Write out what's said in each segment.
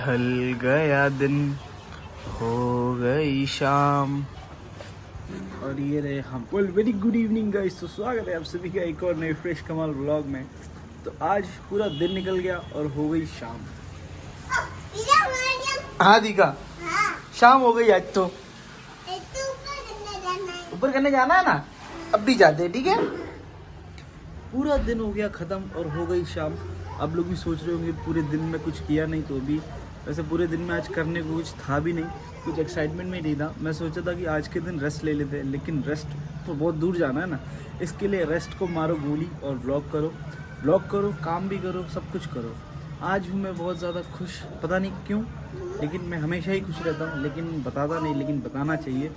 ढल गया दिन, हो गई शाम, और ये रहे हम। वेरी गुड इवनिंग गाइस, तो स्वागत है आप सभी का एक और नए फ्रेश कमाल व्लॉग में। तो आज पूरा दिन निकल गया और हो गई शाम। हाँ दीका, शाम हो गई आज। तो ऊपर करने जाना है ना, अब भी जाते हैं, ठीक है। पूरा दिन हो गया खत्म और हो गई शाम। आप लोग भी सोच रहे होंगे पूरे दिन में कुछ किया नहीं, तो भी वैसे पूरे दिन में आज करने को कुछ था भी नहीं, कुछ एक्साइटमेंट में नहीं था। मैं सोचा था कि आज के दिन रेस्ट ले लेते हैं, लेकिन रेस्ट तो बहुत दूर जाना है ना, इसके लिए रेस्ट को मारो गोली और व्लॉग करो, काम भी करो, सब कुछ करो। आज हूँ मैं बहुत ज़्यादा खुश, पता नहीं क्यों, लेकिन मैं हमेशा ही खुश रहता हूँ, लेकिन बताता नहीं, लेकिन बताना चाहिए।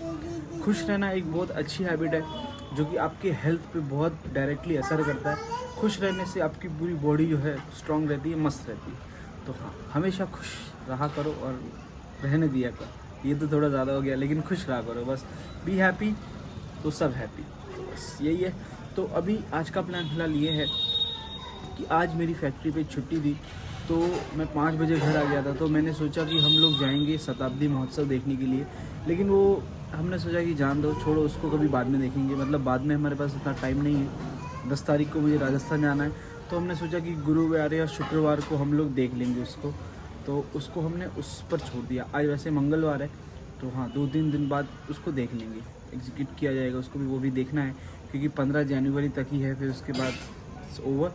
खुश रहना एक बहुत अच्छी हैबिट है जो कि आपके हेल्थ पे बहुत डायरेक्टली असर करता है। खुश रहने से आपकी पूरी बॉडी जो है स्ट्रांग रहती है, मस्त रहती है। तो हाँ, हमेशा खुश रहा करो और रहने दिया करो। ये तो थोड़ा ज़्यादा हो गया, लेकिन खुश रहा करो बस। बी हैप्पी तो सब हैप्पी, तो बस यही है। तो अभी आज का प्लान फिलहाल ये है कि आज मेरी फैक्ट्री पे छुट्टी थी, तो मैं 5 बजे घर आ गया था। तो मैंने सोचा कि हम लोग जाएंगे शताब्दी महोत्सव देखने के लिए, लेकिन वो हमने सोचा कि जान दो, छोड़ो उसको, कभी बाद में देखेंगे। मतलब बाद में हमारे पास इतना टाइम नहीं है। 10 तारीख को मुझे राजस्थान जाना है, तो हमने सोचा कि गुरुवार या शुक्रवार को हम लोग देख लेंगे उसको। तो उसको हमने उस पर छोड़ दिया। आज वैसे मंगलवार है, तो हाँ 2-3 दिन बाद उसको देख लेंगे, एग्जीक्यूट किया जाएगा उसको भी। वो भी देखना है क्योंकि 15 जनवरी तक ही है, फिर उसके बाद ओवर।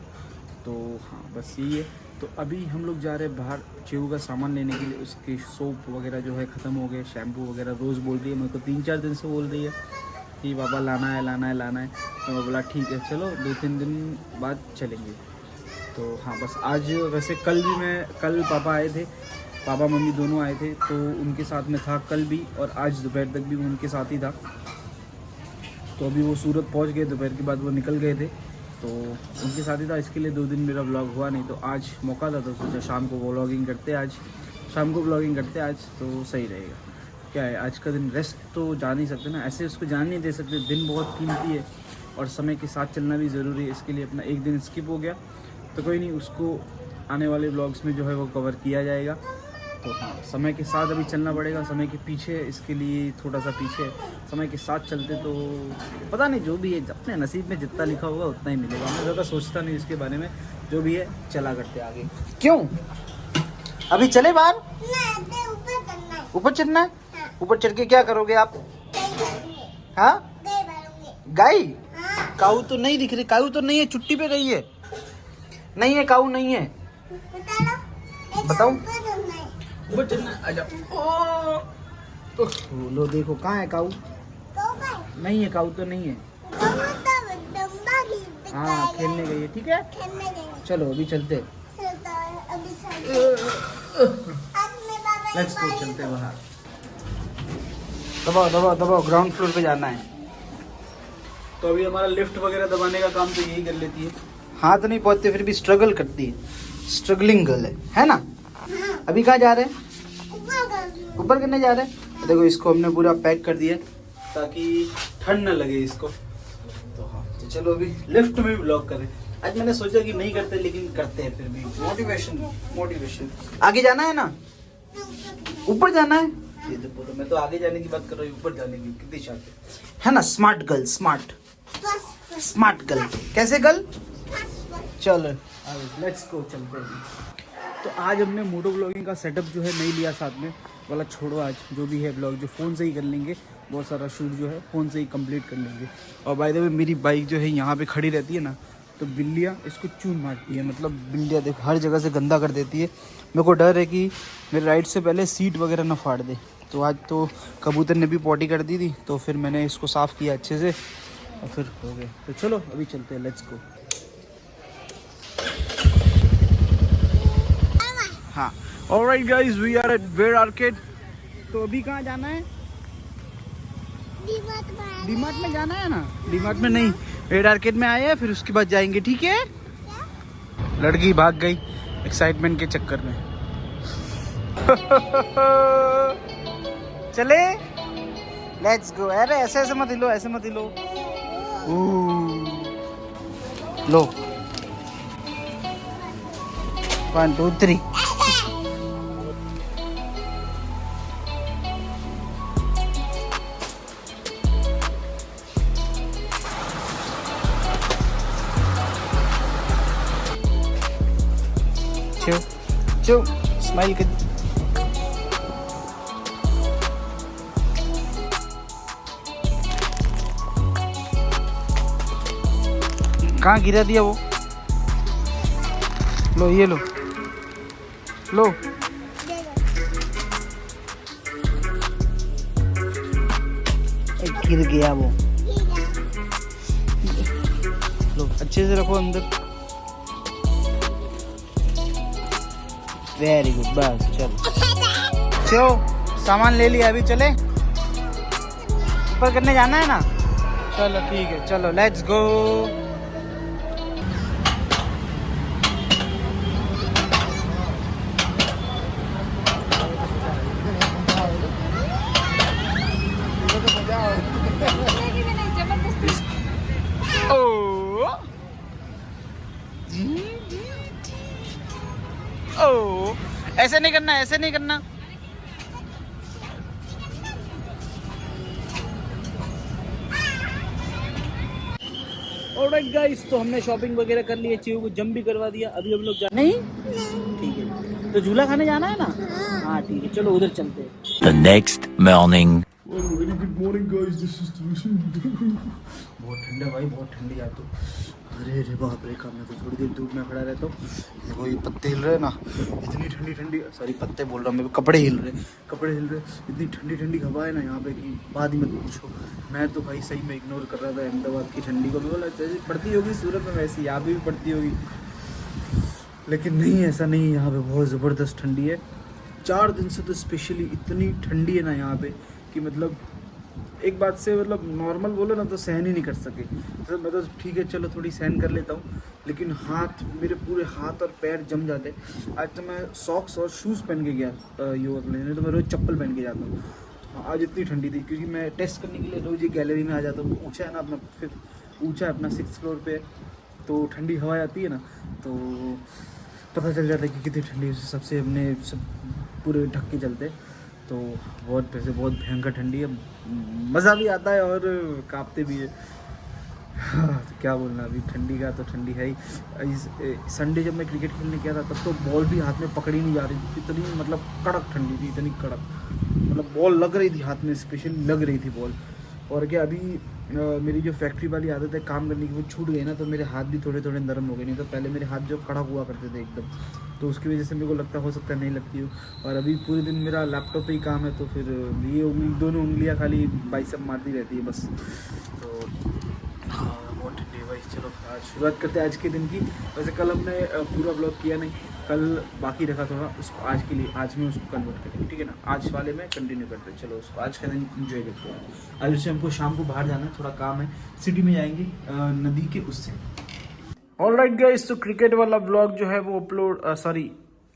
तो हाँ बस यही है। तो अभी हम लोग जा रहे हैं बाहर चेहू का सामान लेने के लिए। उसके सोप वगैरह जो है ख़त्म हो गए, शैम्पू वगैरह। रोज़ बोल रही है मेरे को, 3-4 दिन से बोल रही है कि पापा लाना है। तो मैं बोला ठीक है चलो, 2-3 दिन बाद चलेंगे। तो हाँ बस आज वैसे कल पापा आए थे, पापा मम्मी दोनों आए थे, तो उनके साथ में था कल भी, और आज दोपहर तक भी उनके साथ ही था। तो अभी वो सूरत पहुंच गए, दोपहर के बाद वो निकल गए थे, तो उनके साथ ही था। इसके लिए 2 दिन मेरा व्लॉग हुआ नहीं। तो आज मौका था, तो सोचा शाम को व्लॉगिंग करते आज, तो सही रहेगा। क्या है, आज का दिन रेस्ट तो जा नहीं सकते ना, ऐसे उसको जान नहीं दे सकते। दिन बहुत कीमती है और समय के साथ चलना भी ज़रूरी है। इसके लिए अपना एक दिन स्किप हो गया, तो कोई नहीं, उसको आने वाले व्लॉग्स में जो है वो कवर किया जाएगा। तो हाँ, समय के साथ अभी चलना पड़ेगा, समय के पीछे, इसके लिए थोड़ा सा पीछे। समय के साथ चलते तो पता नहीं, जो भी है अपने नसीब में जितना लिखा होगा उतना ही मिलेगा। मैं ज़्यादा सोचता नहीं इसके बारे में, जो भी है चला करते आगे। क्यों अभी चले बाहर? ऊपर चढ़ना है। ऊपर चढ़ के क्या करोगे आप? हाँ, गाय? काऊ तो नहीं दिख रही, काऊ तो नहीं है, छुट्टी पे गई है। नहीं है, काऊ नहीं है। बताओ, ऊपर चलना है, आजा। लो देखो, कहाँ है काऊ? नहीं है, काऊ तो नहीं है। हाँ खेलने गई है, ठीक है चलो अभी चलते। लेट्स गो, चलते हैं बाहर। दबाओ, ग्राउंड फ्लोर पे जाना है। तो अभी हमारा लिफ्ट वगैरह दबाने का काम तो यही कर लेती है। हाथ नहीं पहुंचते फिर भी स्ट्रगल करती है, स्ट्रगलिंग गर्ल है ना। अभी कहाँ जा रहे हैं? ऊपर करने जा रहे हैं। देखो इसको हमने पूरा पैक कर दिया ताकि ठंड न लगे इसको। तो हाँ, तो चलो अभी लिफ्ट में भी ब्लॉग करें। आज मैंने सोचा कि नहीं करते, लेकिन करते हैं फिर भी। मोटिवेशन। आगे जाना है ना, ऊपर जाना है। ये तो बोलो, मैं तो आगे जाने की बात कर रही हूँ, ऊपर जाने की। कितनी शादी है ना, स्मार्ट गर्ल, स्मार्ट गर्ल। कैसे गर्ल? चलो लेट्स गो, चलते हैं। तो आज हमने मोटो ब्लॉगिंग का सेटअप जो है नहीं लिया साथ में, वाला छोड़ो। आज जो भी है ब्लॉग जो फ़ोन से ही कर लेंगे, बहुत सारा शूट जो है फ़ोन से ही कंप्लीट कर लेंगे। और बाय द वे मेरी बाइक जो है यहाँ पे खड़ी रहती है ना, तो बिल्लियाँ इसको चून मारती है। मतलब बिल्लियाँ देखो हर जगह से गंदा कर देती है। मेरे को डर है कि मेरे राइड से पहले सीट वगैरह ना फाड़ दे। तो आज तो कबूतर ने भी पॉटी कर दी थी, तो फिर मैंने इसको साफ़ किया अच्छे से और फिर हो गए। तो चलो अभी चलते हैं, लेट्स गो। हाँ, alright guys, we are at where arcade. तो अभी कहाँ जाना है? डीमार्ट में जाना है ना। डीमार्ट में नहीं, वेयर आर्केड में आए हैं, फिर उसके बाद जाएंगे, ठीक है। लड़की भाग गई एक्साइटमेंट के चक्कर में। चले, लेट्स गो। अरे ऐसे मत हिलो, ऐसे मत हिलो। लो 1 2 3। अच्छे हो, चो स्माइल कर। कहाँ गिरा दिया वो? लो ये लो, लो गिर गया वो। लो अच्छे से रखो अंदर। वेरी गुड, बस चलो सामान ले लिया, अभी चले ऊपर करने जाना है ना। चलो ठीक है, चलो लेट्स गो। ओ ऐसे नहीं करना, ऐसे नहीं करना। ऑलराइट गाइस, तो हमने शॉपिंग वगैरह कर ली है, चीहू को जंप भी करवा दिया। अभी हम लोग नहीं ठीक है, तो झूला खाने जाना है ना। हाँ ठीक है, चलो उधर चलते हैं। The next morning. Good morning guys, this is बहुत ठंडा भाई, बहुत ठंडी आ। तो अरे रे बाप रे, काम में तो थोड़ी देर धूप में खड़ा रहता हूँ। देखो ये पत्ते हिल रहे ना, इतनी ठंडी ठंडी, सॉरी पत्ते बोल रहा हूँ मैं, कपड़े हिल रहे, कपड़े हिल रहे। इतनी ठंडी ठंडी हवा है ना यहाँ पे कि बात ही मत पूछो। मैं तो भाई सही में इग्नोर कर रहा था अहमदाबाद की ठंडी को। बोला जैसे पड़ती होगी सूरत में वैसे यहाँ पे भी पड़ती होगी, लेकिन नहीं, ऐसा नहीं है। यहाँ पे बहुत ज़बरदस्त ठंडी है। 4 दिन से तो स्पेशली इतनी ठंडी है ना यहाँ पे कि मतलब एक बात से मतलब नॉर्मल बोलो ना तो सहन ही नहीं कर सके। तो मैं तो ठीक है चलो थोड़ी सहन कर लेता हूँ, लेकिन हाथ मेरे पूरे हाथ और पैर जम जाते। आज तो मैं सॉक्स और शूज़ पहन के गया योगा करने, नहीं तो मैं रोज़ चप्पल पहन के जाता हूँ। आज इतनी ठंडी थी क्योंकि मैं टेस्ट करने के लिए रोज़ ये गैलरी में आ जाता हूँ। ऊँचा है ना अपना, फिर ऊँचा है अपना 6th फ्लोर पे, तो ठंडी हवा आती है ना, तो पता चल जाता है कि कितनी ठंडी है। सबसे हमने सब पूरे ढक के चलते, तो बहुत वैसे बहुत भयंकर ठंडी है। मज़ा भी आता है और कांपते भी है। तो क्या बोलना, अभी ठंडी का तो ठंडी है ही। संडे जब मैं क्रिकेट खेलने गया था तब तो बॉल भी हाथ में पकड़ी नहीं जा रही थी, इतनी मतलब कड़क ठंडी थी, इतनी कड़क, मतलब बॉल लग रही थी हाथ में, स्पेशली लग रही थी बॉल। और क्या अभी मेरी जो फैक्ट्री वाली आदत है काम करने की वो छूट गई ना, तो मेरे हाथ भी थोड़े थोड़े नरम हो गए। नहीं तो पहले मेरे हाथ जो कड़क हुआ करते थे एकदम, तो उसकी वजह से मेरे को लगता हो सकता है नहीं लगती हो। और अभी पूरे दिन मेरा लैपटॉप पे ही काम है, तो फिर ये दोनों उंगलियां खाली बाइसेप मारती रहती है बस। तो हाँ बहुत ठंडी है भाई। चलो आज शुरुआत करते हैं आज के दिन की। वैसे कल हमने पूरा ब्लॉग किया नहीं, कल बाकी रखा थोड़ा, उसको आज के लिए आज में उसको कन्वर्ट करेंगे, ठीक है ना। आज वाले में कंटिन्यू करते हैं, चलो उसको आज का दिन इंजॉय करते हैं। आज से हमको शाम को बाहर जाना है, थोड़ा काम है, सिटी में जाएंगे नदी के उससे। ऑलराइट गाइस, तो क्रिकेट वाला ब्लॉग जो है वो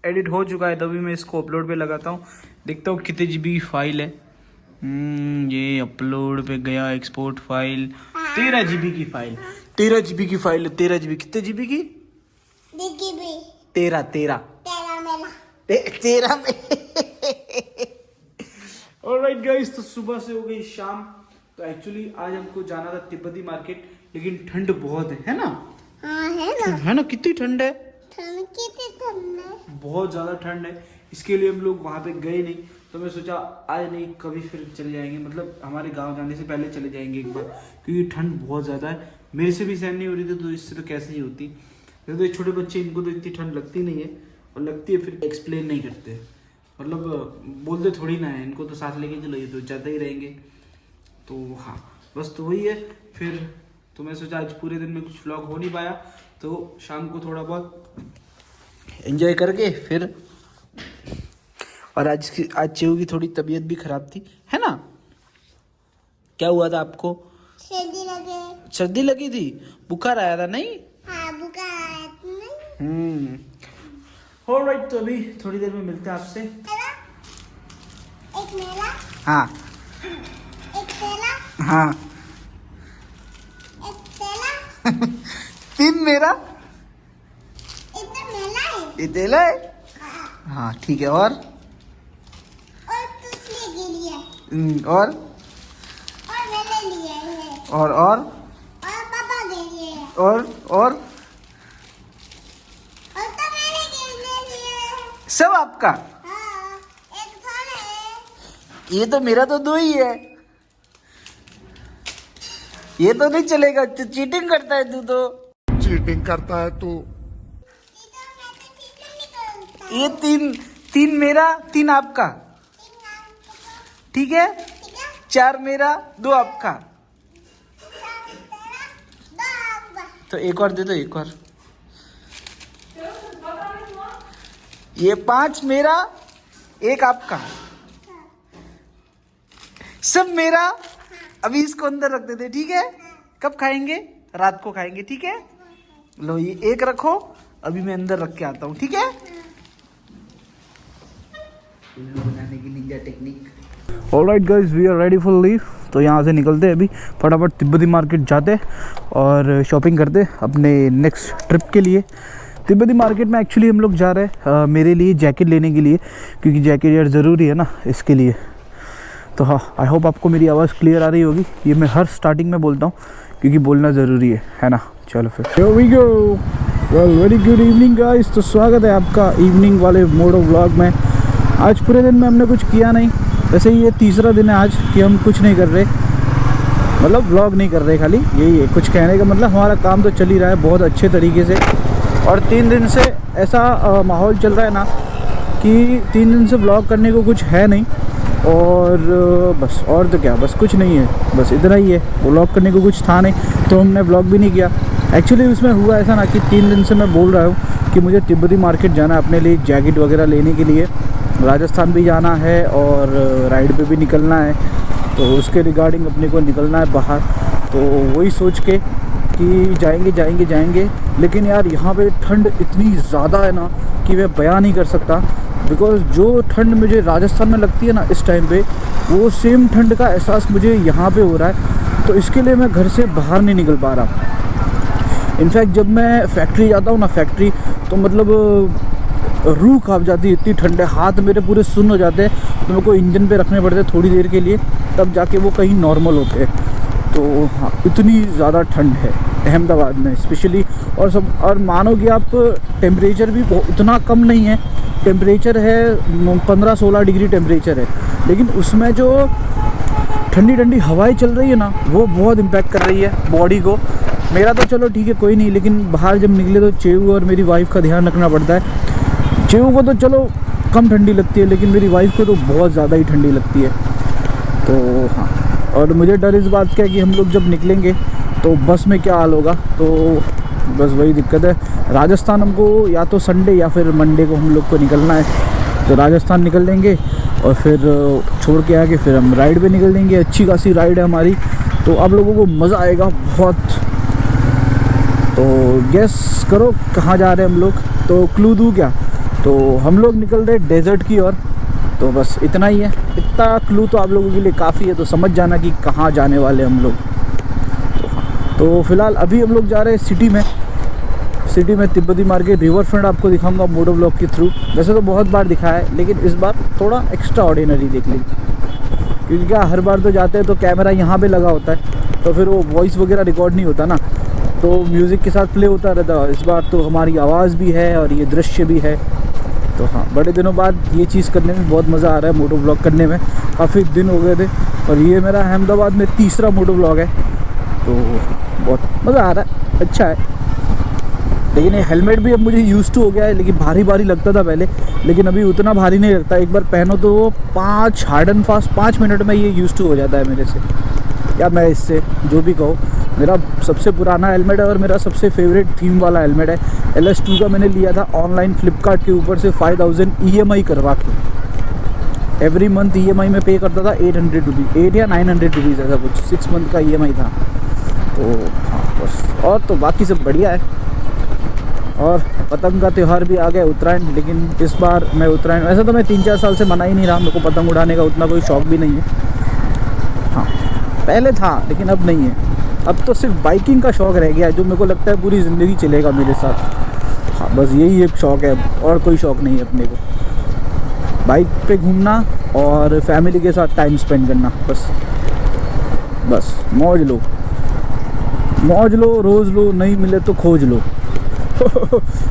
एडिट हो चुका है, तभी मैं इसको अपलोड पे लगाता हूँ। देखता हूँ कितने GB की फाइल है। ये अपलोड पे गया, एक्सपोर्ट फाइल 13 GB की फाइल, 13 GB की फाइल है, 13 GB। कितने GB की? 13 में। ऑलराइट गाइस, तो सुबह से हो गई शाम। तो एक्चुअली आज हमको जाना था तिब्बती मार्केट, लेकिन ठंड बहुत है ना। हाँ है ना, कितनी ठंड है, बहुत ज़्यादा ठंड है। इसके लिए हम लोग वहाँ पे गए नहीं, तो मैं सोचा आज नहीं कभी फिर चले जाएंगे, मतलब हमारे गांव जाने से पहले चले जाएंगे एक बार, क्योंकि ठंड बहुत ज़्यादा है। मेरे से भी सहन नहीं हो रही थी, तो इससे तो कैसे ही होती। तो ये छोटे बच्चे, इनको तो इतनी ठंड लगती नहीं है, और लगती है फिर एक्सप्लेन नहीं करते, मतलब बोलते थोड़ी ना है। इनको तो साथ लेके चलो, ये तो जाते ही रहेंगे। तो हाँ बस, तो वही है फिर। तो मैं सोचा आज पूरे दिन में कुछ व्लॉग हो नहीं पाया, तो शाम को थोड़ा बहुत एंजॉय करके फिर। और आज चीहू की थोड़ी तबीयत भी खराब थी, है ना। क्या हुआ था आपको? सर्दी लगी थी, बुखार आया था नहीं? हाँ, बुखार आया था नहीं। ऑलराइट, तो अभी थोड़ी देर में मिलते हैं आपसे। एक मेला, हाँ एक तेला, हाँ एक तेला, 3 मेरा, एक तो मेला है। ये तेला है। हाँ ठीक है, और तुझे के लिए और मेरे लिए है, और पापा के लिए है, और तो मेरे के लिए सब आपका? हाँ, एक थोड़ा है। ये तो मेरा तो 2 ही है। ये तो नहीं चलेगा, चीटिंग करता है तू तो। चीटिंग करता है तू। इधर में से कितना निकलता है? ये 3 मेरा 3 आपका, तीन नाम ठीक है? ठीक है? 4 मेरा 2 आपका। चार तेरा, दो आपका। तो एक और दे दो, एक और। ये 5 मेरा 1 आपका, सब मेरा। अभी इसको अंदर रख देते, ठीक है? कब खाएंगे? रात को खाएंगे, ठीक है? लो ये 1 रखो, अभी मैं अंदर रख के आता हूँ, ठीक है? उल्लू बनाने की ninja technique. Alright guys, we are ready for leave. तो यहाँ से निकलते हैं अभी, फटाफट तिब्बती मार्केट जाते और शॉपिंग करते अपने नेक्स्ट ट्रिप के लिए। तिब्बती मार्केट में एक्चुअली हम लोग जा रहे हैं मेरे लिए जैकेट लेने के लिए, क्योंकि जैकेट यार ज़रूरी है ना इसके लिए। तो हाँ, आई होप आपको मेरी आवाज़ क्लियर आ रही होगी। ये मैं हर स्टार्टिंग में बोलता हूँ क्योंकि बोलना ज़रूरी है ना। चलो फिर Here we go. Well, very good evening guys। तो स्वागत है आपका इवनिंग वाले मोड ऑफ व्लॉग में। आज पूरे दिन में हमने कुछ किया नहीं, वैसे ये तीसरा दिन है आज कि हम कुछ नहीं कर रहे, मतलब व्लॉग नहीं कर रहे, खाली यही है। कुछ कहने का मतलब हमारा काम तो चल ही रहा है बहुत अच्छे तरीके से। और 3 दिन से ऐसा माहौल चल रहा है ना कि 3 दिन से व्लॉग करने को कुछ है नहीं। और बस, और तो क्या, बस कुछ नहीं है, बस इतना ही है। व्लॉग करने को कुछ था नहीं तो हमने व्लॉग भी नहीं किया। एक्चुअली उसमें हुआ ऐसा ना कि 3 दिन से मैं बोल रहा हूँ कि मुझे तिब्बती मार्केट जाना है अपने लिए जैकेट वगैरह लेने के लिए। राजस्थान भी जाना है और राइड पे भी निकलना है, तो उसके रिगार्डिंग अपने को निकलना है बाहर। तो वही सोच के कि जाएंगे, लेकिन यार यहाँ पे ठंड इतनी ज़्यादा है ना कि मैं बयान नहीं कर सकता। बिकॉज़ जो ठंड मुझे राजस्थान में लगती है ना इस टाइम पे, वो सेम ठंड का एहसास मुझे यहाँ पे हो रहा है। तो इसके लिए मैं घर से बाहर नहीं निकल पा रहा। इनफैक्ट जब मैं फैक्ट्री जाता हूँ ना, फैक्ट्री, तो मतलब रूह काँप जाती है, इतनी ठंड है, हाथ मेरे पूरे सुन्न हो जाते हैं। तो मेरे को इंजन पे रखने पड़ते हैं थोड़ी देर के लिए, तब जाके वो कहीं नॉर्मल होते हैं। तो हाँ, इतनी ज़्यादा ठंड है अहमदाबाद में स्पेशली। और मानो कि आप टेम्परेचर भी उतना कम नहीं है, टेम्परेचर है 15-16 डिग्री टेम्परेचर है, लेकिन उसमें जो ठंडी ठंडी हवाएं चल रही है ना, वो बहुत इम्पैक्ट कर रही है बॉडी को। मेरा तो चलो ठीक है, कोई नहीं, लेकिन बाहर जब निकले तो चेऊ और मेरी वाइफ का ध्यान रखना पड़ता है। चेऊ को तो चलो कम ठंडी लगती है, लेकिन मेरी वाइफ को तो बहुत ज़्यादा ही ठंडी लगती है। तो हाँ, और मुझे डर इस बात का है कि हम लोग जब निकलेंगे तो बस में क्या हाल होगा। तो बस वही दिक्कत है। राजस्थान हमको या तो संडे या फिर मंडे को हम लोग को निकलना है। तो राजस्थान निकल लेंगे और फिर छोड़ के आके फिर हम राइड पे निकल लेंगे। अच्छी खासी राइड है हमारी, तो आप लोगों को मज़ा आएगा बहुत। तो गेस करो कहाँ जा रहे हैं हम लोग, तो क्लू दूँ क्या? तो हम लोग निकल रहे डेजर्ट की ओर। तो बस इतना ही है, इतना क्लू तो आप लोगों के लिए काफ़ी है, तो समझ जाना कि कहाँ जाने वाले हम लोग। तो फिलहाल अभी हम लोग जा रहे हैं सिटी में तिब्बती मार्केट। रिवर फ्रंट आपको दिखाऊंगा मोटो ब्लॉग के थ्रू। वैसे तो बहुत बार दिखाया है, लेकिन इस बार थोड़ा एक्स्ट्रा ऑर्डिनरी देख ली, क्योंकि क्या हर बार तो जाते हैं तो कैमरा यहाँ पे लगा होता है, तो फिर वो वॉइस वगैरह रिकॉर्ड नहीं होता ना, तो म्यूज़िक के साथ प्ले होता रहता है। इस बार तो हमारी आवाज़ भी है और ये दृश्य भी है। तो हाँ, बड़े दिनों बाद ये चीज़ करने में बहुत मज़ा आ रहा है। मोटो ब्लॉग करने में काफ़ी दिन हो गए थे, और ये मेरा अहमदाबाद में तीसरा मोटो ब्लॉग है। तो बहुत मज़ा आ रहा है, अच्छा है। लेकिन ये हेलमेट भी अब मुझे यूज़ टू हो गया है, लेकिन भारी भारी लगता था पहले, लेकिन अभी उतना भारी नहीं लगता। एक बार पहनो तो वो 5 हार्ड एंड फास्ट 5 मिनट में ये यूज़ टू हो जाता है मेरे से, या मैं इससे, जो भी कहो। मेरा सबसे पुराना हेलमेट है और मेरा सबसे फेवरेट थीम वाला हेलमेट है। LS2 का मैंने लिया था ऑनलाइन फ्लिपकार्ट के ऊपर से 5000 EMI करवा के। एवरी मंथ EMI में पे करता था 800 रुपीज़, 8 या 900 रुपीज़ ऐसा कुछ, 6 मंथ का EMI था। तो हाँ बस, और तो बाकी सब बढ़िया है। और पतंग का त्यौहार भी आ गया, उत्तरायण। लेकिन इस बार मैं उत्तरायण, वैसे तो मैं 3-4 साल से मना ही नहीं रहा, मेरे को पतंग उड़ाने का उतना कोई शौक़ भी नहीं है। हाँ पहले था, लेकिन अब नहीं है। अब तो सिर्फ बाइकिंग का शौक़ रह गया है, जो मेरे को लगता है पूरी ज़िंदगी चलेगा मेरे साथ। हाँ बस यही एक शौक़ है, और कोई शौक़ नहीं है अपने को। बाइक पे घूमना और फैमिली के साथ टाइम स्पेंड करना, बस मौज लो, रोज़ लो, नहीं मिले तो खोज लो।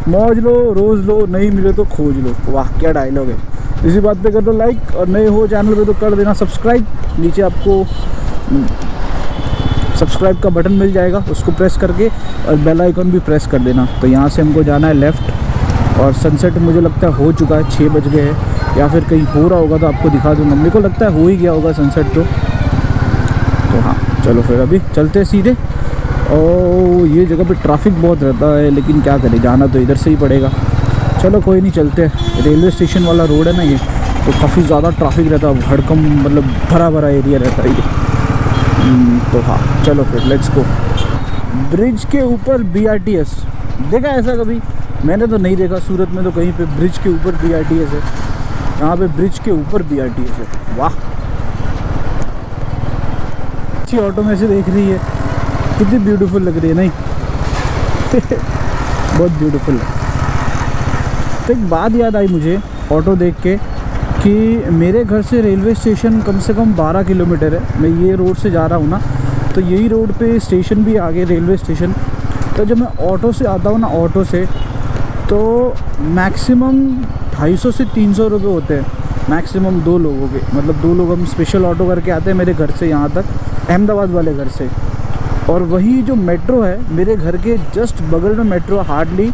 मौज लो रोज़ लो, नहीं मिले तो खोज लो। वाह क्या डायलॉग है। इसी बात पे कर दो लाइक, और नए हो चैनल पे तो कर देना सब्सक्राइब। नीचे आपको सब्सक्राइब का बटन मिल जाएगा, उसको प्रेस करके और बेल आइकन भी प्रेस कर देना। तो यहाँ से हमको जाना है लेफ़्ट, और सनसेट मुझे लगता है हो चुका है, 6 बज गए हैं, या फिर कहीं हो रहा होगा तो आपको दिखा दूँगा। मेरे को लगता है हो ही गया होगा सनसेट तो हाँ चलो फिर अभी चलते हैं सीधे। और ये जगह पे ट्रैफिक बहुत रहता है, लेकिन क्या करें, जाना तो इधर से ही पड़ेगा। चलो कोई नहीं, चलते हैं। रेलवे स्टेशन वाला रोड है ना ये, तो काफ़ी ज़्यादा ट्रैफिक रहता है, भड़कम मतलब भरा भरा एरिया रहता है ये। तो हाँ चलो फिर लेट्स गो। ब्रिज के ऊपर BRTS देखा ऐसा कभी? मैंने तो नहीं देखा सूरत में तो कहीं पे ब्रिज के ऊपर BRTS है। यहाँ पे ब्रिज के ऊपर BRTS है। वाह, अच्छी ऑटो में से देख रही है, कितनी ब्यूटीफुल लग रही है नहीं? बहुत ब्यूटीफुल है। तो एक बात याद आई मुझे ऑटो देख के कि मेरे घर से रेलवे स्टेशन कम से कम 12 किलोमीटर है। मैं ये रोड से जा रहा हूँ ना, तो यही रोड पे स्टेशन भी आगे रेलवे स्टेशन। तो जब मैं ऑटो से आता हूँ ना, ऑटो से तो मैक्सिमम 250 से 300 रुपये होते हैं मैक्सिमम 2 लोगों के। मतलब 2 लोग हम स्पेशल ऑटो करके आते हैं मेरे घर से यहाँ तक, अहमदाबाद वाले घर से। और वही जो मेट्रो है, मेरे घर के जस्ट बगल में मेट्रो, हार्डली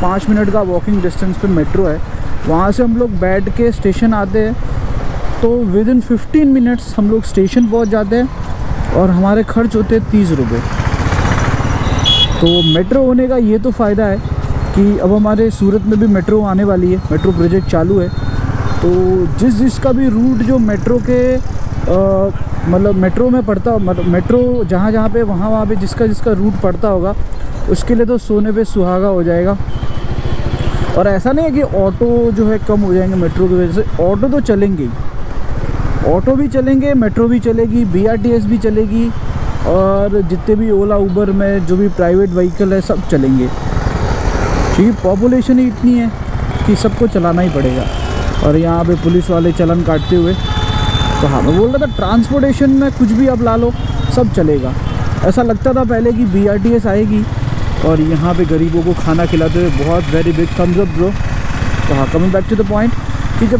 5 मिनट का वॉकिंग डिस्टेंस पे मेट्रो है। वहाँ से हम लोग बैठ के स्टेशन आते हैं, तो विद इन 15 मिनट्स हम लोग स्टेशन पहुँच जाते हैं, और हमारे खर्च होते हैं 30 रुपये। तो मेट्रो होने का ये तो फ़ायदा है कि अब हमारे सूरत में भी मेट्रो आने वाली है, मेट्रो प्रोजेक्ट चालू है। तो जिसका भी रूट जो मेट्रो के मतलब मेट्रो में पड़ता, मतलब मेट्रो जहाँ पे वहाँ पे जिसका रूट पड़ता होगा, उसके लिए तो सोने पे सुहागा हो जाएगा। और ऐसा नहीं है कि ऑटो जो है कम हो जाएंगे मेट्रो की वजह से, ऑटो तो चलेंगे ही, ऑटो भी चलेंगे, मेट्रो भी चलेगी, BRTS भी चलेगी, और जितने भी ओला उबर में जो भी प्राइवेट व्हीकल है सब चलेंगे, क्योंकि पॉपुलेशन ही इतनी है कि सबको चलाना ही पड़ेगा। और यहाँ पे पुलिस वाले चलन काटते हुए, तो हाँ मैं बोल रहा था ट्रांसपोर्टेशन में कुछ भी आप ला लो सब चलेगा। ऐसा लगता था पहले कि BRTS आएगी और यहाँ पे गरीबों को खाना खिलाते हुए, बहुत very big thumbs up bro. तो हाँ coming back to the point कि जब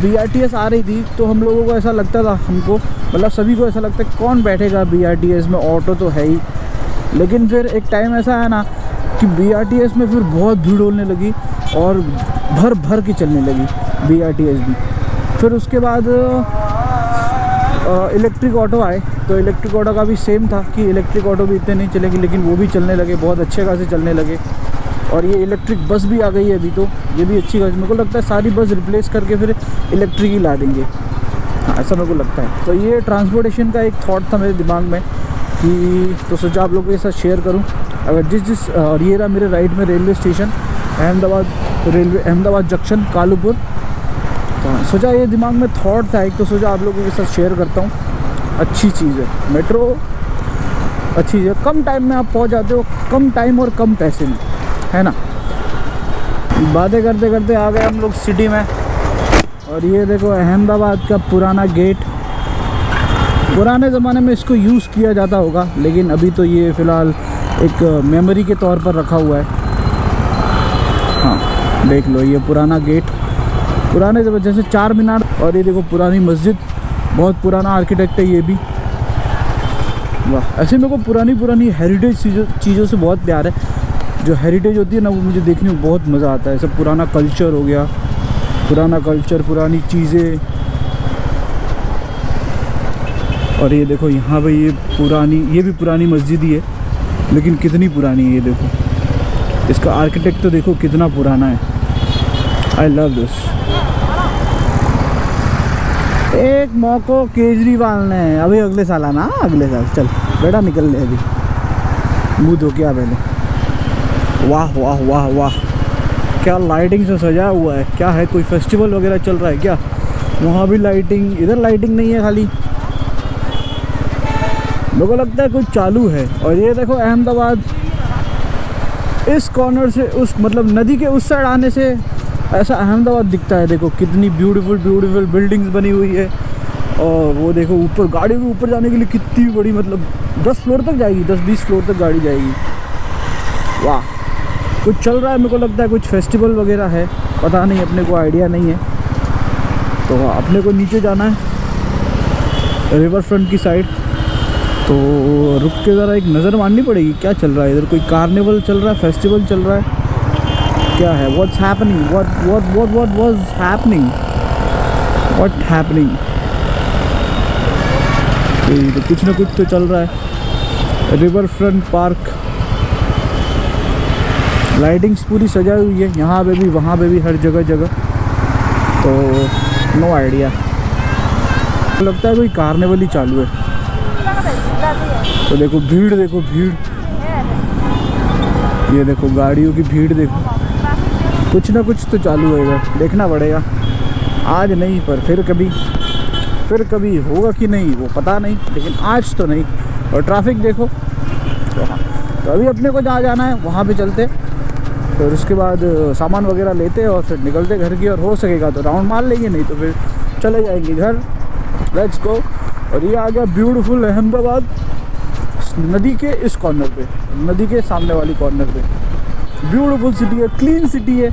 BRTS आ रही थी तो हम लोगों को ऐसा लगता था, हमको मतलब सभी को ऐसा लगता है कौन बैठेगा BRTS में, ऑटो तो है ही। लेकिन फिर एक टाइम ऐसा है ना कि BRTS में फिर बहुत भीड़ होने लगी और भर भर के चलने लगी BRTS भी। फिर उसके बाद इलेक्ट्रिक ऑटो आए, तो इलेक्ट्रिक ऑटो का भी सेम था कि इलेक्ट्रिक ऑटो भी इतने नहीं चलेगी, लेकिन वो भी चलने लगे, बहुत अच्छे खासे चलने लगे। और ये इलेक्ट्रिक बस भी आ गई है अभी, तो ये भी अच्छी खासी, मेरे को लगता है सारी बस रिप्लेस करके फिर इलेक्ट्रिक ही ला देंगे, हाँ ऐसा मेरे को लगता है। तो ये ट्रांसपोर्टेशन का एक थॉट था मेरे दिमाग में कि तो सोचा आप लोगों के साथ शेयर करूं। अगर और ये रहा मेरे राइट में railway station, Ahmedabad junction Kalupur. तो सोचा ये दिमाग में थॉट था एक, तो सोचा आप लोगों के साथ शेयर करता हूँ। अच्छी चीज़ है मेट्रो, अच्छी चीज़ है, कम टाइम में आप पहुँच जाते हो, कम टाइम और कम पैसे में, है ना। बातें करते करते आ गए हम लोग सिटी में, और ये देखो अहमदाबाद का पुराना गेट। पुराने ज़माने में इसको यूज़ किया जाता होगा, लेकिन अभी तो ये फ़िलहाल एक मेमोरी के तौर पर रखा हुआ है। हाँ देख लो ये पुराना गेट, पुराने जैसे चार मीनार, और ये देखो पुरानी मस्जिद, बहुत पुराना आर्किटेक्ट है ये भी। वाह, ऐसे मेरे को पुरानी हेरिटेज चीज़ों से बहुत प्यार है। जो हेरिटेज होती है ना, वो मुझे देखने में बहुत मज़ा आता है। सब पुराना कल्चर हो गया, पुराना कल्चर, पुरानी चीज़ें। और ये देखो यहाँ पे ये भी पुरानी मस्जिद ही है, लेकिन कितनी पुरानी है ये देखो, इसका आर्किटेक्ट तो देखो कितना पुराना है। I love this. एक मौको केजरीवाल ने अभी अगले साल आना, अगले साल चल बेटा निकल ले, अभी मुँह धो क्या पहले। वाह वाह वाह वाह, क्या लाइटिंग से सजा हुआ है, क्या है कोई फेस्टिवल वगैरह चल रहा है क्या? वहाँ भी लाइटिंग, इधर लाइटिंग नहीं है खाली, मेरे को लगता है कुछ चालू है। और ये देखो अहमदाबाद, इस कॉर्नर से उस मतलब नदी के उस साइड आने से ऐसा अहमदाबाद दिखता है। देखो कितनी ब्यूटीफुल बिल्डिंग्स बनी हुई है। और वो देखो ऊपर, गाड़ी भी ऊपर जाने के लिए कितनी बड़ी, मतलब 10 फ्लोर तक जाएगी, 10-20 फ्लोर तक गाड़ी जाएगी। वाह, कुछ चल रहा है, मेरे को लगता है कुछ फेस्टिवल वगैरह है, पता नहीं, अपने को आइडिया नहीं है। तो अपने को नीचे जाना है रिवर फ्रंट की साइड, तो रुक के ज़रा एक नज़र मारनी पड़ेगी क्या चल रहा है इधर। कोई कार्निवल चल रहा है, फेस्टिवल चल रहा है, क्या है, what's happening, what was happening, what happening. तो कुछ ना कुछ तो चल रहा है। रिवर फ्रंट पार्क, लाइटिंग्स पूरी सजाई हुई है, यहाँ पे भी वहाँ पे भी, हर जगह जगह। तो नो आइडिया, लगता है कोई कार्निवल ही चालू है। तो देखो भीड़, देखो भीड़, ये देखो गाड़ियों की भीड़ देखो, कुछ ना कुछ तो चालू है इधर, देखना पड़ेगा। आज नहीं पर फिर कभी होगा कि नहीं वो पता नहीं, लेकिन आज तो नहीं। और ट्रैफिक देखो। तो अभी अपने को जहाँ जाना है वहाँ पे चलते, फिर उसके बाद सामान वगैरह लेते और फिर निकलते घर की, और हो सकेगा तो राउंड मार लेंगे, नहीं तो फिर चले जाएंगे घर। Let's go. और ये आ गया ब्यूटीफुल अहमदाबाद, नदी के इस कॉर्नर पे, नदी के सामने वाली कॉर्नर पे। ब्यूटीफुल सिटी है, क्लीन सिटी है।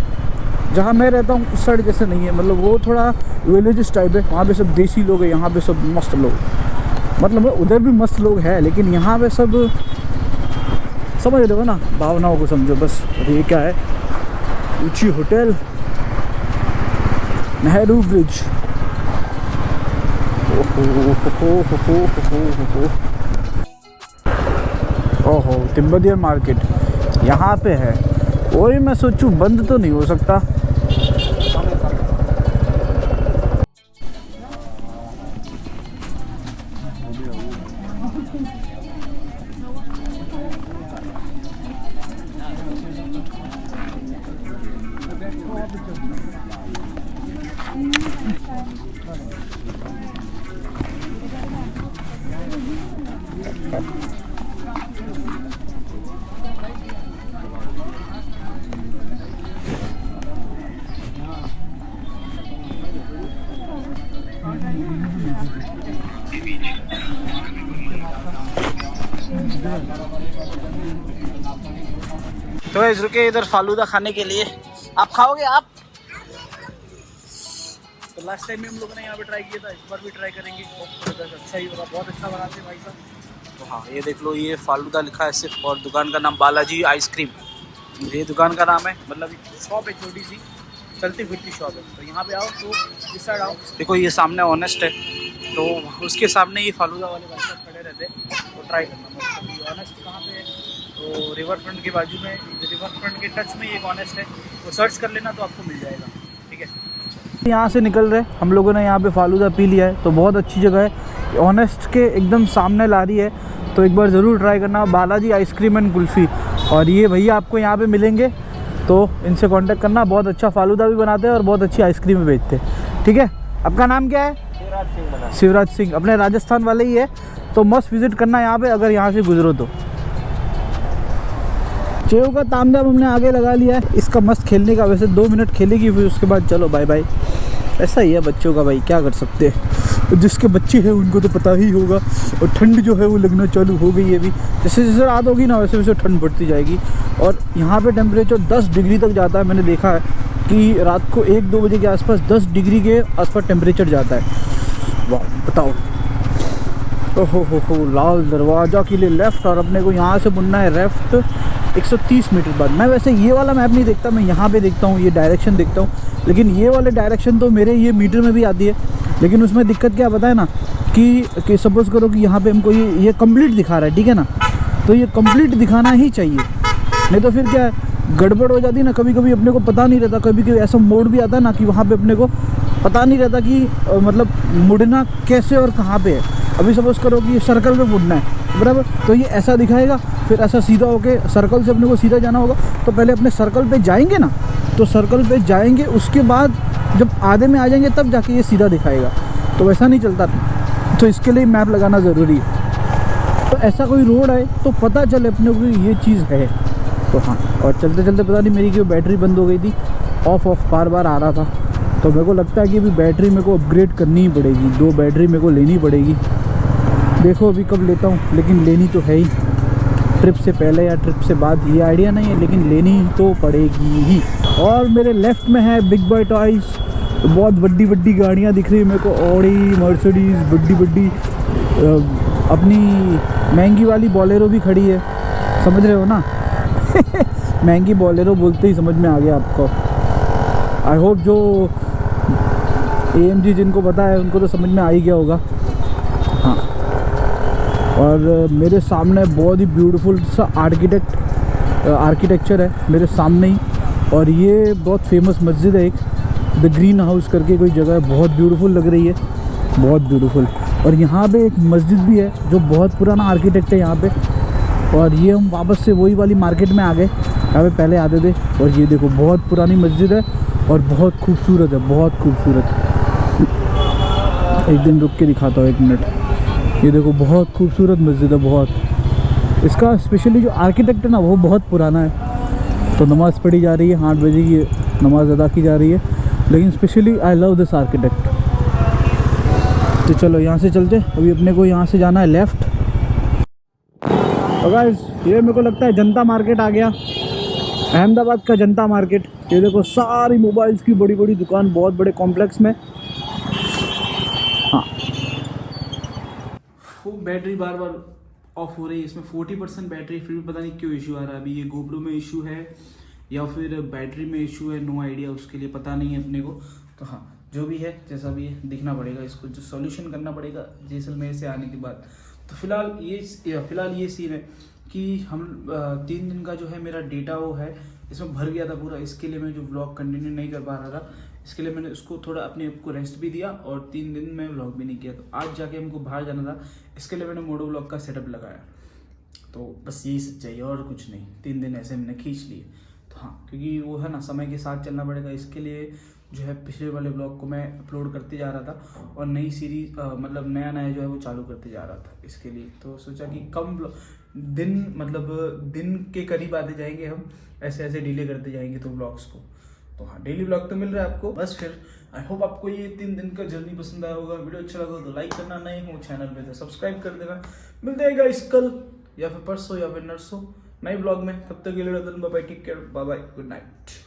जहाँ मैं रहता हूँ उस साइड जैसे नहीं है, मतलब वो थोड़ा विलेज टाइप है, वहाँ पे सब देसी लोग हैं, यहाँ पे सब मस्त लोग, मतलब उधर भी मस्त लोग हैं, लेकिन यहाँ पे सब समझ रहे हो ना, भावनाओं को समझो बस। और ये क्या है, ऊंची होटल, नेहरू ब्रिज, ओहो तिब्बतियन मार्केट यहाँ पे है। वही मैं सोचूं बंद तो नहीं हो सकता। तो इस रुके इधर फालूदा खाने के लिए। आप खाओगे आप? तो लास्ट टाइम भी हम लोगों ने यहाँ पे ट्राई किया था, इस बार भी ट्राई करेंगे, अच्छा ही होगा, बहुत अच्छा बनाते हैं भाई साहब। तो हाँ ये देख लो, ये फालूदा लिखा है सिर्फ, और दुकान का नाम बालाजी आइसक्रीम, ये दुकान का नाम है, मतलब शॉप है, छोटी सी चलती फिरती शॉप है। तो यहाँ पे आओ तो इस साइड आओ, देखो ये सामने ऑनेस्ट है, तो उसके सामने ये फालूदा वाले भाई साहब खड़े रहते हैं, तो ट्राई करना। ऑनेस्ट कहाँ पे है? तो रिवर फ्रंट के बाजू में, रिवर फ्रंट के टच में एक ऑनेस्ट है, तो सर्च कर लेना तो आपको मिल जाएगा, ठीक है। यहाँ से निकल रहे हम लोगों ने, यहाँ पे फालूदा पी लिया है, तो बहुत अच्छी जगह है, ऑनेस्ट के एकदम सामने लारी है, तो एक बार ज़रूर ट्राई करना, बालाजी आइसक्रीम एंड कुल्फ़ी। और ये भैया आपको यहाँ पे मिलेंगे, तो इनसे कांटेक्ट करना, बहुत अच्छा फालूदा भी बनाते हैं और बहुत अच्छी आइसक्रीम भी बेचते हैं, ठीक है। आपका नाम क्या है? शिवराज सिंह, अपने राजस्थान वाले ही है, तो मस्त विजिट करना यहाँ पे अगर यहाँ से गुजरो तो। चेव का तामझाम हमने आगे लगा लिया है, इसका मस्त खेलने का, वैसे 2 मिनट खेलेगी फिर उसके बाद चलो बाय बाय। ऐसा ही है बच्चों का भाई, क्या कर सकते हैं, जिसके बच्चे हैं उनको तो पता ही होगा। और ठंड जो है वो लगना चालू हो गई है अभी, जैसे जैसे रात होगी ना वैसे वैसे ठंड बढ़ती जाएगी। और यहाँ पे टेम्परेचर 10 डिग्री तक जाता है, मैंने देखा है कि रात को 1-2 बजे के आसपास 10 डिग्री के आसपास टेम्परेचर जाता है। वाह बताओ, ओहो लाल दरवाज़ा के लिए लेफ़्ट, और अपने को यहाँ से मुड़ना है लेफ़्ट 130 मीटर बाद। मैं वैसे ये वाला मैप नहीं देखता, मैं यहाँ पे देखता हूँ, ये डायरेक्शन देखता हूँ, लेकिन ये वाले डायरेक्शन तो मेरे ये मीटर में भी आती है। लेकिन उसमें दिक्कत क्या पता है ना, कि सपोज़ करो कि यहाँ पे हमको ये कंप्लीट दिखा रहा है, ठीक है ना, तो ये कंप्लीट दिखाना ही चाहिए, नहीं तो फिर क्या है, गड़बड़ हो जाती है ना। कभी कभी अपने को पता नहीं रहता, कभी कभी ऐसा मोड भी आता है ना कि वहाँ पे अपने को पता नहीं रहता कि मतलब मुड़ना कैसे और कहाँ पे है। अभी सपोज़ करो कि ये सर्कल पे मुड़ना है, बराबर, तो ये ऐसा दिखाएगा, फिर ऐसा सीधा होके सर्कल से अपने को सीधा जाना होगा, तो पहले अपने सर्कल पे जाएंगे ना, तो सर्कल पे जाएंगे, उसके बाद जब आधे में आ जाएंगे तब जाके ये सीधा दिखाएगा, तो वैसा नहीं चलता। तो इसके लिए मैप लगाना ज़रूरी है। तो ऐसा कोई रोड है तो पता चले अपने को ये चीज़ है। तो हाँ, और चलते चलते पता नहीं मेरी क्यों बैटरी बंद हो गई थी, ऑफ बार बार आ रहा था, तो मेरे को लगता है कि अभी बैटरी मेरे को अपग्रेड करनी ही पड़ेगी, 2 बैटरी मेरे को लेनी पड़ेगी। देखो अभी कब लेता हूँ, लेकिन लेनी तो है ही। ट्रिप से पहले या ट्रिप से बाद ये आइडिया नहीं है, लेकिन लेनी तो पड़ेगी ही। और मेरे लेफ्ट में है बिग बॉय टॉयज़। बहुत बड़ी बड़ी गाड़ियाँ दिख रही है मेरे को, ऑडी, मर्सिडीज़, बड़ी बड़ी अपनी महंगी वाली बोलेरो भी खड़ी है, समझ रहे हो ना। महंगी बोलेरो बोलते ही समझ में आ गया आपको। आई होप जो AMG जिनको पता है उनको तो समझ में आ ही गया होगा। हाँ, और मेरे सामने बहुत ही ब्यूटीफुल सा आर्किटेक्चर है मेरे सामने ही। और ये बहुत फेमस मस्जिद है एक, द ग्रीन हाउस करके कोई जगह है, बहुत ब्यूटीफुल लग रही है, बहुत ब्यूटीफुल। और यहाँ पे एक मस्जिद भी है जो बहुत पुराना आर्किटेक्ट है यहाँ पे। और ये हम वापस से वही वाली मार्केट में आ गए, यहाँ पे पहले आते थे। और ये देखो बहुत पुरानी मस्जिद है और बहुत खूबसूरत है, बहुत खूबसूरत। एक दिन रुक के दिखाता हूँ, 1 मिनट। ये देखो बहुत खूबसूरत मस्जिद है, बहुत। इसका स्पेशली जो आर्किटेक्ट है ना वो बहुत पुराना है। तो नमाज़ पढ़ी जा रही है, 8 बजे की नमाज़ अदा की जा रही है, लेकिन specially I love this architect. तो चलो यहाँ से चलते, अभी अपने को यहाँ से जाना है लेफ़्ट। तो गाइस ये मेरे को लगता है जनता मार्केट आ गया, अहमदाबाद का जनता मार्केट। ये देखो सारी मोबाइल्स की बड़ी बड़ी दुकान, बहुत बड़े कॉम्प्लेक्स में। हाँ, वो बैटरी बार बार ऑफ हो रही है, इसमें 40% बैटरी, फिर भी पता नहीं क्यों इशू आ रहा है। अभी ये गोप्रो में इशू है या फिर बैटरी में इशू है, नो आइडिया, उसके लिए पता नहीं है अपने को। तो हाँ, जो भी है जैसा भी है देखना पड़ेगा, इसको जो सॉल्यूशन करना पड़ेगा जैसलमेर से आने के बाद। तो फिलहाल ये सीन है कि हम 3 दिन का जो है मेरा डेटा वो है इसमें भर गया था पूरा। इसके लिए मैं जो व्लॉग कंटिन्यू नहीं कर पा रहा था, इसके लिए मैंने उसको थोड़ा अपने आप को रेस्ट भी दिया और 3 दिन में व्लॉग भी नहीं किया। तो आज जाके हमको बाहर जाना था, इसके लिए मैंने मोटो व्लॉग का सेटअप लगाया। तो बस यही सच्चाई है और कुछ नहीं। 3 दिन ऐसे मैंने खींच लिए। तो हाँ, क्योंकि वो है ना, समय के साथ चलना पड़ेगा। इसके लिए जो है पिछले वाले ब्लॉग को मैं अपलोड करते जा रहा था और नई सीरीज मतलब नया जो है वो चालू करते जा रहा था। इसके लिए तो सोचा कि कम दिन के करीब आते जाएंगे हम, ऐसे डिले करते जाएंगे तो ब्लॉग्स को। तो हाँ, डेली ब्लॉग तो मिल रहा है आपको। बस फिर आई होप आपको ये 3 दिन का जर्नी पसंद आया होगा। वीडियो अच्छा लगा तो लाइक करना, नए हो चैनल पे तो सब्सक्राइब कर देना। मिलते हैं गाइस कल या फिर परसों या फिर नरसों नए ब्लॉग में। तब तक के लिए bye bye, take care, bye bye, good night.